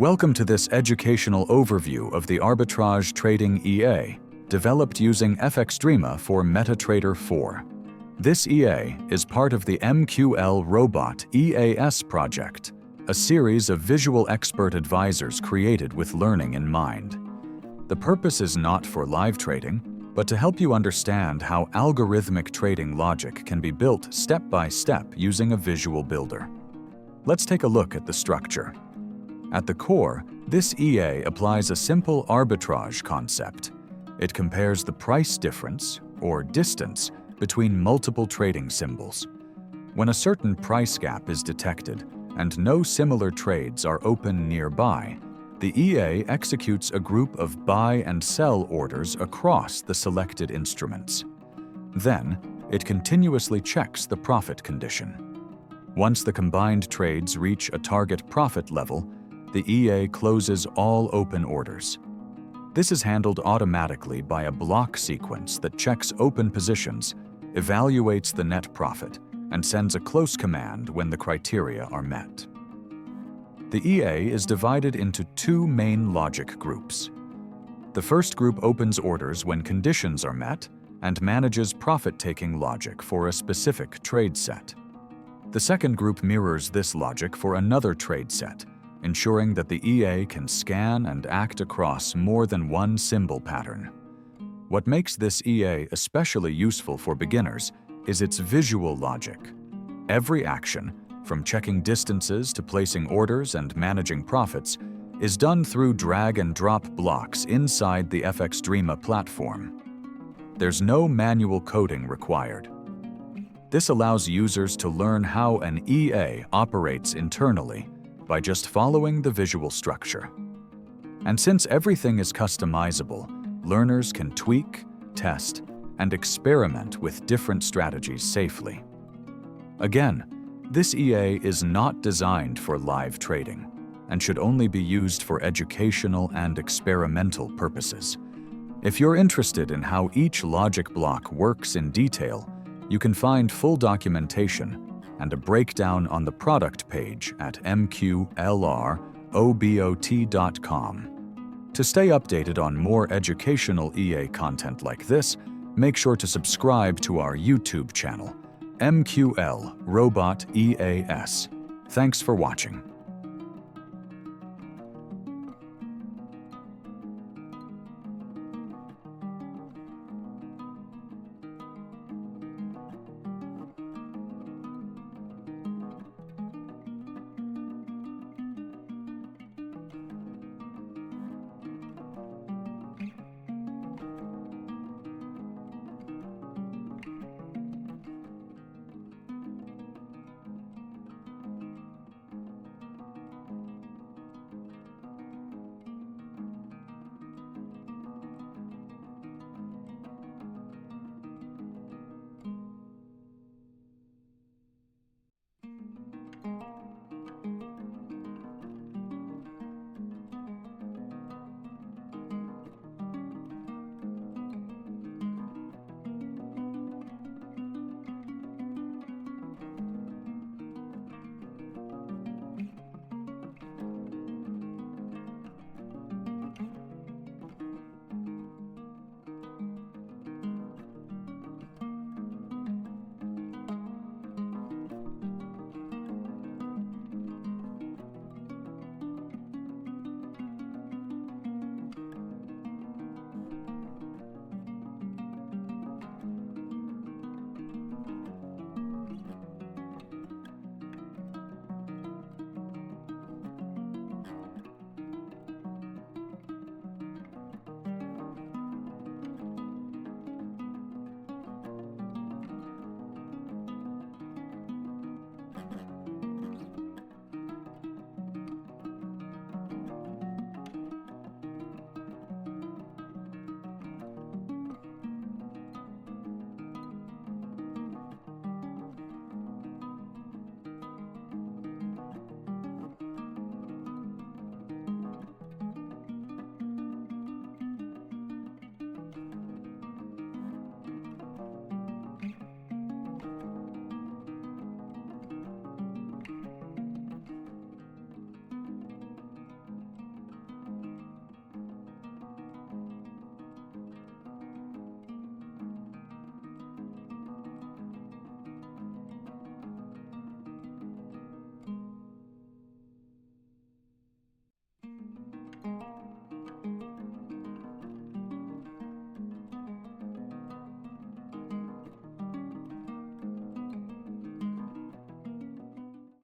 Welcome to this educational overview of the Arbitrage Trading EA, developed using FXdreema for MetaTrader 4. This EA is part of the Mqlrobot EAS project, a series of visual expert advisors created with learning in mind. The purpose is not for live trading, but to help you understand how algorithmic trading logic can be built step by step using a visual builder. Let's take a look at the structure. At the core, this EA applies a simple arbitrage concept. It compares the price difference, or distance, between multiple trading symbols. When a certain price gap is detected and no similar trades are open nearby, the EA executes a group of buy and sell orders across the selected instruments. Then, it continuously checks the profit condition. Once the combined trades reach a target profit level, the EA closes all open orders. This is handled automatically by a block sequence that checks open positions, evaluates the net profit, and sends a close command when the criteria are met. The EA is divided into two main logic groups. The first group opens orders when conditions are met and manages profit-taking logic for a specific trade set. The second group mirrors this logic for another trade set, ensuring that the EA can scan and act across more than one symbol pattern. What makes this EA especially useful for beginners is its visual logic. Every action, from checking distances to placing orders and managing profits, is done through drag-and-drop blocks inside the FXdreema platform. There's no manual coding required. This allows users to learn how an EA operates internally by just following the visual structure. And since everything is customizable, learners can tweak, test, and experiment with different strategies safely. Again, this EA is not designed for live trading and should only be used for educational and experimental purposes. If you're interested in how each logic block works in detail, you can find full documentation and a breakdown on the product page at Mqlrobot.com. To stay updated on more educational EA content like this, make sure to subscribe to our YouTube channel, Mqlrobot EAS. Thanks for watching.